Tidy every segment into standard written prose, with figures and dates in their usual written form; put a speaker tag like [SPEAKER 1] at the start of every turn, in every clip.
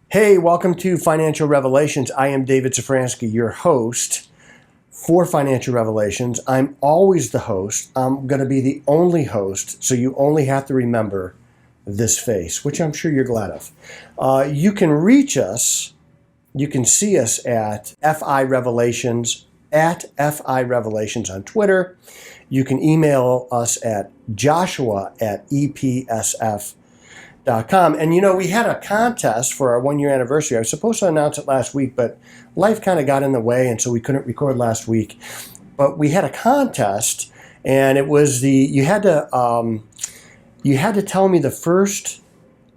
[SPEAKER 1] Hey, welcome to Financial Revelations. I am David Safransky, your host for Financial Revelations. I'm always the host. I'm going to be the only host, so you only have to remember this face, which I'm sure you're glad of. You can reach us. You can see us at FI Revelations, at FI Revelations on Twitter. You can email us at joshua@EPSF.com. And we had a contest for our 1 year anniversary. I was supposed to announce it last week, but life kind of got in the way, and so we couldn't record last week. But we had a contest, and it was you had to tell me the first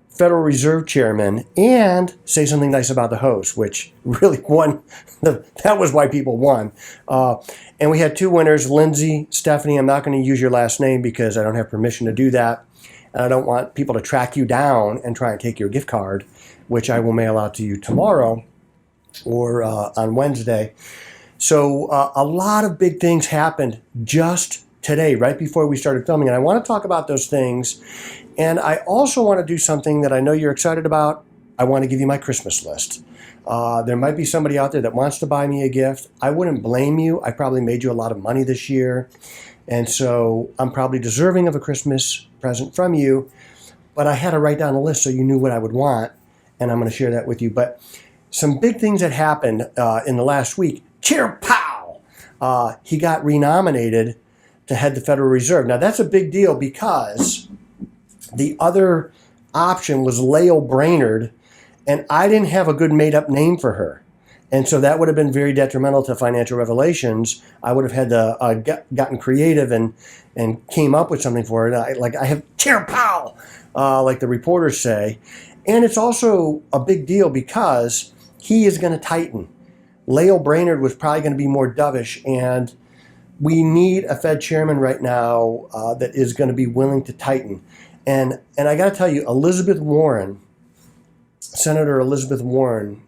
[SPEAKER 1] Federal Reserve chairman and say something nice about the host, which really won. That was why people won. And we had two winners, Lindsay, Stephanie. I'm not going to use your last name because I don't have permission to do that. And I don't want people to track you down and try and take your gift card, which I will mail out to you tomorrow or on Wednesday. So a lot of big things happened just today, right before we started filming. And I want to talk about those things. And I also want to do something that I know you're excited about. I want to give you my Christmas list. There might be somebody out there that wants to buy me a gift. I wouldn't blame you. I probably made you a lot of money this year. And so I'm probably deserving of a Christmas present from you, but I had to write down a list so you knew what I would want, and I'm going to share that with you. But some big things that happened in the last week. Chair Powell, he got renominated to head the Federal Reserve. Now that's a big deal because the other option was Lael Brainerd, and I didn't have a good made-up name for her. And so that would have been very detrimental to Financial Revelations. I would have had to gotten creative and came up with something for it. I have Chair Powell, like the reporters say. And it's also a big deal because he is going to tighten. Lael Brainerd was probably going to be more dovish, and we need a Fed chairman right now that is going to be willing to tighten. And I got to tell you, Senator Elizabeth Warren,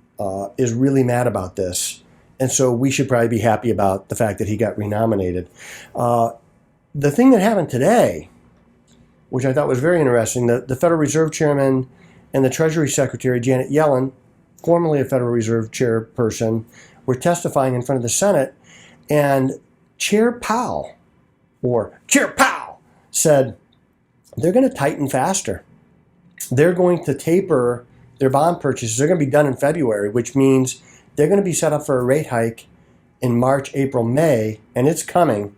[SPEAKER 1] is really mad about this. And so we should probably be happy about the fact that he got renominated. The thing that happened today, which I thought was very interesting, the Federal Reserve Chairman and the Treasury Secretary, Janet Yellen, formerly a Federal Reserve chairperson, were testifying in front of the Senate. And Chair Powell said they're going to tighten faster. They're going to taper their bond purchases. They're going to be done in February, which means they're going to be set up for a rate hike in March, April, May, and it's coming.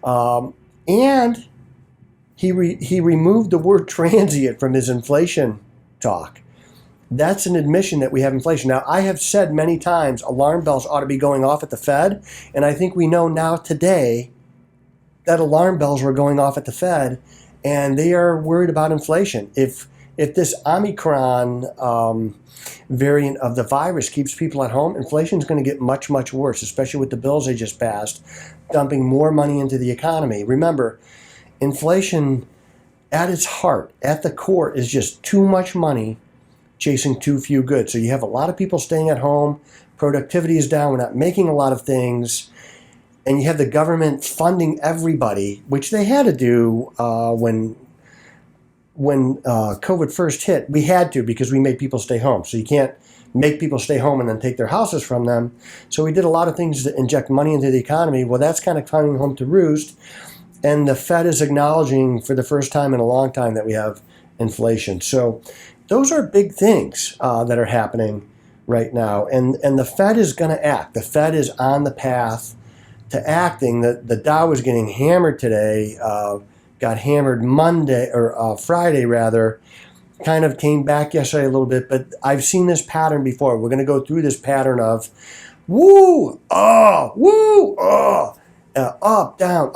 [SPEAKER 1] And he removed the word transient from his inflation talk. That's an admission that we have inflation. Now, I have said many times alarm bells ought to be going off at the Fed, and I think we know now today that alarm bells were going off at the Fed, and they are worried about inflation. If this Omicron variant of the virus keeps people at home, inflation is going to get much, much worse, especially with the bills they just passed, dumping more money into the economy. Remember, inflation at its heart, at the core, is just too much money chasing too few goods. So you have a lot of people staying at home, productivity is down, we're not making a lot of things, and you have the government funding everybody, which they had to do when COVID first hit. We had to, because we made people stay home. So you can't make people stay home and then take their houses from them. So we did a lot of things to inject money into the economy. Well, that's kind of coming home to roost. And the Fed is acknowledging for the first time in a long time that we have inflation. So those are big things that are happening right now. And the Fed is going to act. The Fed is on the path to acting. The Dow is getting hammered today. Got hammered Friday rather, kind of came back yesterday a little bit, but I've seen this pattern before. We're going to go through this pattern of up, down,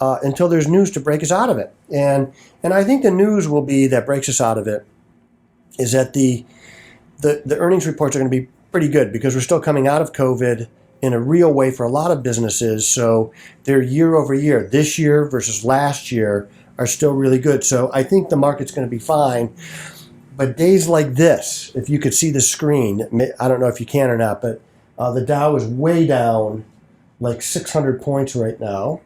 [SPEAKER 1] until there's news to break us out of it. And I think the news will be that breaks us out of it is that the earnings reports are going to be pretty good because we're still coming out of COVID in a real way for a lot of businesses. So their year over year, this year versus last year, are still really good. So I think the market's going to be fine. But days like this, if you could see the screen, I don't know if you can or not, but the Dow is way down, like 600 points right now.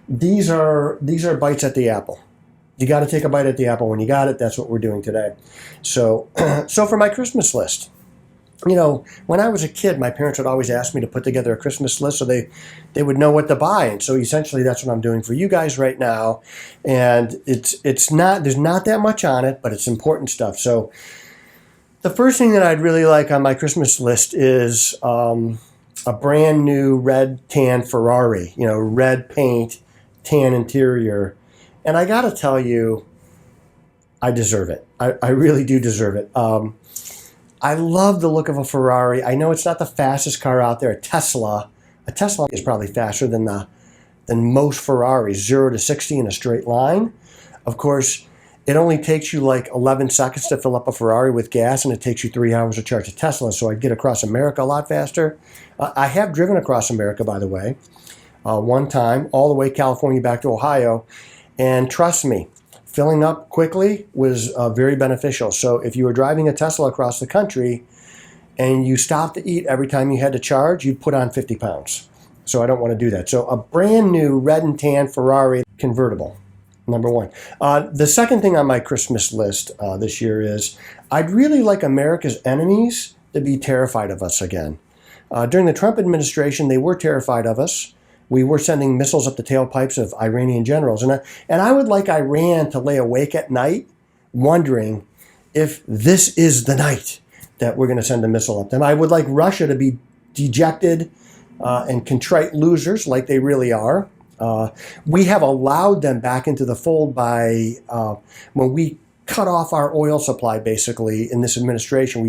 [SPEAKER 1] These are bites at the apple. You got to take a bite at the apple when you got it. That's what we're doing today. So, so for my Christmas list, you know, when I was a kid, my parents would always ask me to put together a Christmas list so they would know what to buy. And so essentially that's what I'm doing for you guys right now. And it's not, there's not that much on it, but it's important stuff. So the first thing that I'd really like on my Christmas list is a brand new red tan Ferrari, you know, red paint, tan interior. And I got to tell you, I deserve it. I really do deserve it. I love the look of a Ferrari. I know it's not the fastest car out there. A Tesla is probably faster than most Ferraris, 0 to 60 in a straight line. Of course, it only takes you like 11 seconds to fill up a Ferrari with gas, and it takes you 3 hours to charge a Tesla. So I'd get across America a lot faster. I have driven across America, by the way, one time, all the way California back to Ohio. And trust me, filling up quickly was very beneficial. So if you were driving a Tesla across the country and you stopped to eat every time you had to charge, you'd put on 50 pounds. So I don't want to do that. So a brand new red and tan Ferrari convertible, number one. The second thing on my Christmas list this year is I'd really like America's enemies to be terrified of us again. During the Trump administration, they were terrified of us. We were sending missiles up the tailpipes of Iranian generals. And I would like Iran to lay awake at night wondering if this is the night that we're going to send a missile up them. I would like Russia to be dejected and contrite losers like they really are. We have allowed them back into the fold by when we cut off our oil supply, basically, in this administration.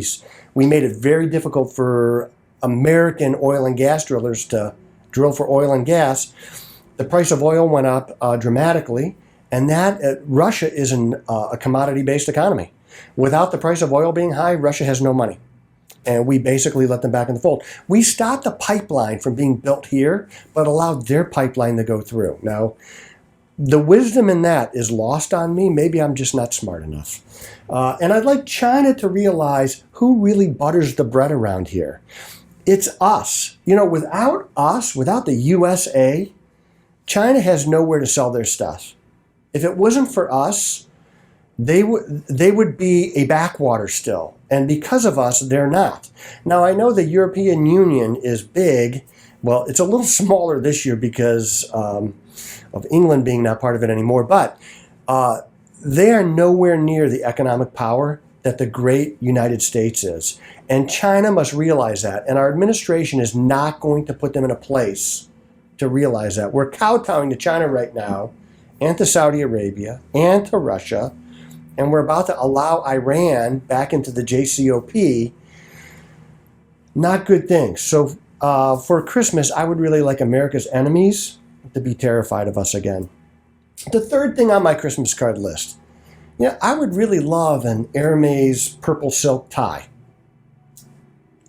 [SPEAKER 1] We made it very difficult for American oil and gas drillers to drill for oil and gas. The price of oil went up dramatically, and that Russia is a commodity-based economy. Without the price of oil being high, Russia has no money, and we basically let them back in the fold. We stopped the pipeline from being built here, but allowed their pipeline to go through. Now, the wisdom in that is lost on me. Maybe I'm just not smart enough. And I'd like China to realize who really butters the bread around here. It's us. You know, without us, without the USA, China has nowhere to sell their stuff. If it wasn't for us, they would be a backwater still. And because of us, they're not. Now, I know the European Union is big. Well, it's a little smaller this year because of England being not part of it anymore. But they are nowhere near the economic power that the great United States is. And China must realize that. And our administration is not going to put them in a place to realize that. We're kowtowing to China right now, and to Saudi Arabia, and to Russia. And we're about to allow Iran back into the JCPOA. Not good things. So for Christmas, I would really like America's enemies to be terrified of us again. The third thing on my Christmas card list, you know, I would really love an Hermes purple silk tie.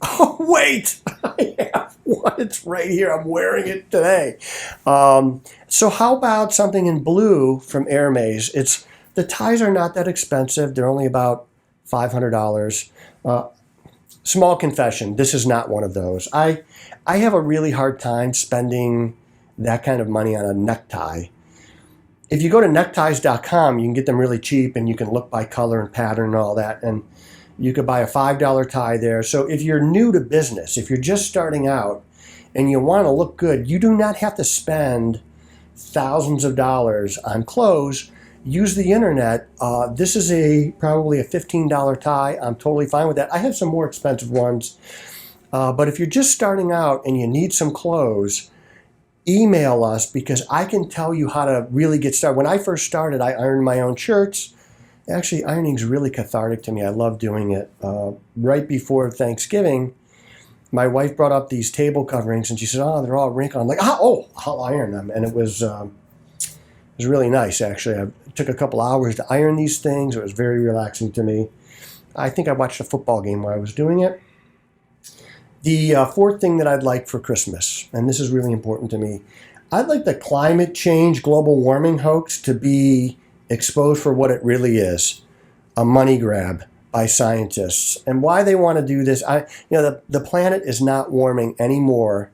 [SPEAKER 1] Oh, wait, I have one. It's right here. I'm wearing it today. So how about something in blue from Hermes? The ties are not that expensive. They're only about $500. Small confession, this is not one of those. I have a really hard time spending that kind of money on a necktie. If you go to neckties.com, you can get them really cheap, and you can look by color and pattern and all that. And you could buy a $5 tie there. So if you're new to business, if you're just starting out and you want to look good, you do not have to spend thousands of dollars on clothes. Use the internet. This is probably a $15 tie. I'm totally fine with that. I have some more expensive ones. But if you're just starting out and you need some clothes, email us, because I can tell you how to really get started. When I first started, I ironed my own shirts. Actually, ironing is really cathartic to me. I love doing it. Right before Thanksgiving, my wife brought up these table coverings, and she said, "Oh, they're all wrinkled." I'm like, I'll iron them. And it was really nice, actually. It took a couple hours to iron these things. It was very relaxing to me. I think I watched a football game while I was doing it. The fourth thing that I'd like for Christmas, and this is really important to me, I'd like the climate change, global warming hoax to be exposed for what it really is, a money grab by scientists. And why they want to do this, the planet is not warming anymore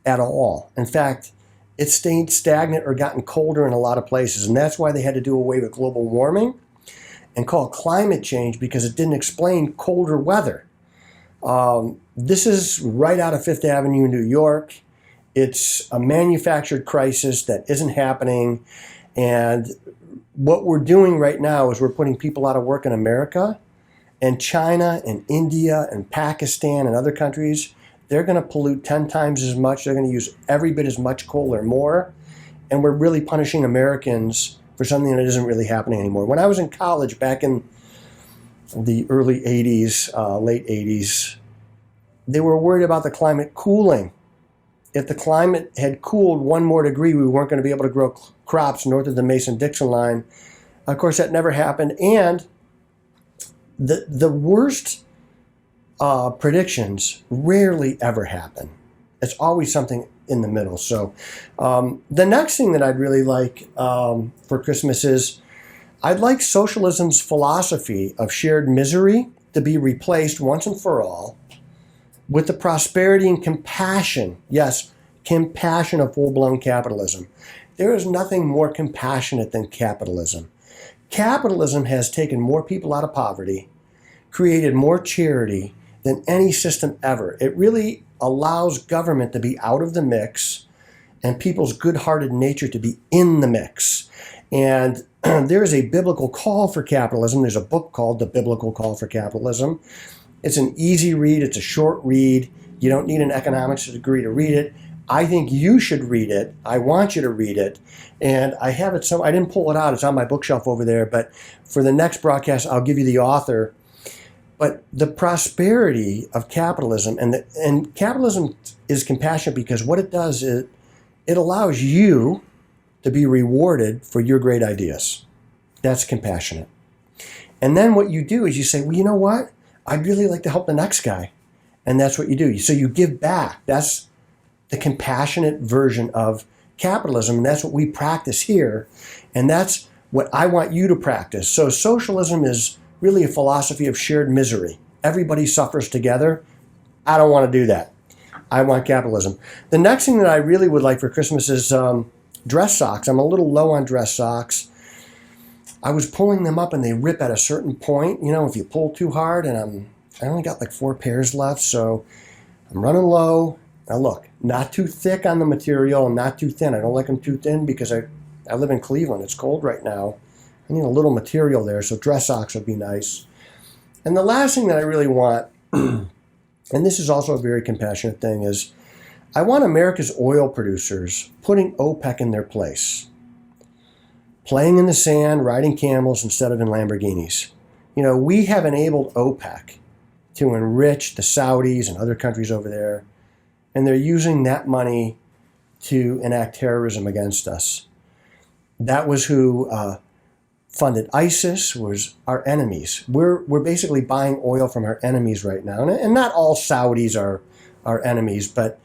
[SPEAKER 1] at all. In fact, It's stayed stagnant or gotten colder in a lot of places. And that's why they had to do away with global warming and call it climate change, because it didn't explain colder weather. This is right out of Fifth Avenue, New York. It's a manufactured crisis that isn't happening. And what we're doing right now is we're putting people out of work in America, and China and India and Pakistan and other countries. They're going to pollute 10 times as much. They're going to use every bit as much coal or more. And we're really punishing Americans for something that isn't really happening anymore. When I was in college back in the early 80s, late 80s, they were worried about the climate cooling. If the climate had cooled 1 more degree, we weren't going to be able to grow crops north of the Mason-Dixon line. Of course, that never happened. And the worst predictions rarely ever happen. It's always something in the middle. So the next thing that I'd really like for Christmas is I'd like socialism's philosophy of shared misery to be replaced once and for all with the prosperity and compassion, yes, compassion of full-blown capitalism. There is nothing more compassionate than capitalism. Capitalism has taken more people out of poverty, created more charity than any system ever. It really allows government to be out of the mix and people's good-hearted nature to be in the mix. And there is a biblical call for capitalism. There's a book called The Biblical Call for Capitalism. It's an easy read. It's a short read. You don't need an economics degree to read it. I think you should read it. I want you to read it. And I have it I didn't pull it out. It's on my bookshelf over there. But for the next broadcast, I'll give you the author. But the prosperity of capitalism, and capitalism is compassionate because what it does is it allows you to be rewarded for your great ideas. That's compassionate. And then what you do is you say, well, you know what? I'd really like to help the next guy. And that's what you do. So you give back. That's the compassionate version of capitalism. And that's what we practice here. And that's what I want you to practice. So socialism is really a philosophy of shared misery. Everybody suffers together. I don't want to do that. I want capitalism. The next thing that I really would like for Christmas is dress socks. I'm a little low on dress socks. I was pulling them up and they rip at a certain point. You know, if you pull too hard, and I only got like 4 pairs left, so I'm running low. Now look, not too thick on the material and not too thin. I don't like them too thin because I live in Cleveland. It's cold right now. I need a little material there, so dress socks would be nice. And the last thing that I really want, and this is also a very compassionate thing, is I want America's oil producers putting OPEC in their place. Playing in the sand, riding camels instead of in Lamborghinis. You know, we have enabled OPEC to enrich the Saudis and other countries over there, and they're using that money to enact terrorism against us. That was who funded ISIS, was our enemies. We're basically buying oil from our enemies right now. And not all Saudis are our enemies, but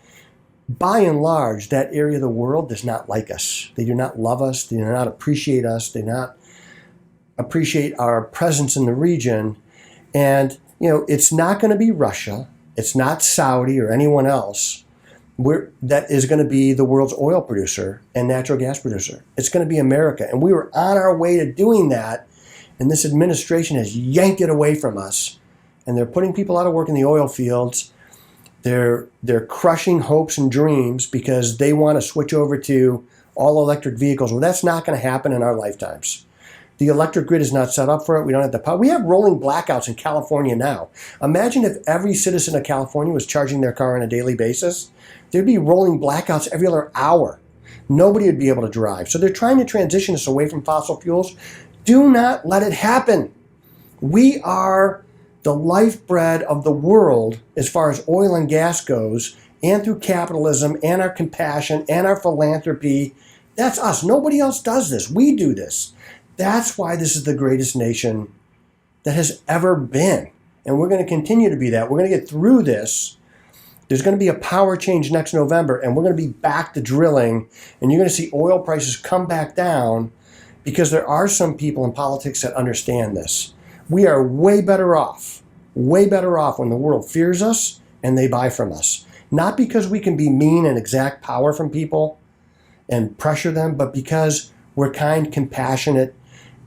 [SPEAKER 1] by and large, that area of the world does not like us. They do not love us. They do not appreciate us. They do not appreciate our presence in the region. And, you know, it's not going to be Russia. It's not Saudi or anyone else that is going to be the world's oil producer and natural gas producer. It's going to be America. And we were on our way to doing that, and this administration has yanked it away from us. And they're putting people out of work in the oil fields. They're crushing hopes and dreams because they want to switch over to all electric vehicles. Well, that's not going to happen in our lifetimes. The electric grid is not set up for it. We don't have the power. We have rolling blackouts in California now. Imagine if every citizen of California was charging their car on a daily basis. There'd be rolling blackouts every other hour. Nobody would be able to drive. So they're trying to transition us away from fossil fuels. Do not let it happen. We are the lifeblood of the world as far as oil and gas goes, and through capitalism and our compassion and our philanthropy. That's us. Nobody else does this. We do this. That's why this is the greatest nation that has ever been. And we're going to continue to be that. We're going to get through this. There's going to be a power change next November, and we're going to be back to drilling, and you're going to see oil prices come back down because there are some people in politics that understand this. We are way better off when the world fears us and they buy from us. Not because we can be mean and exact power from people and pressure them, but because we're kind, compassionate,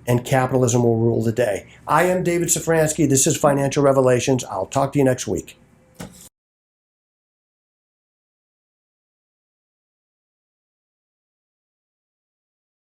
[SPEAKER 1] and capitalism will rule the day. I am David Safransky. This is Financial Revelations. I'll talk to you next week.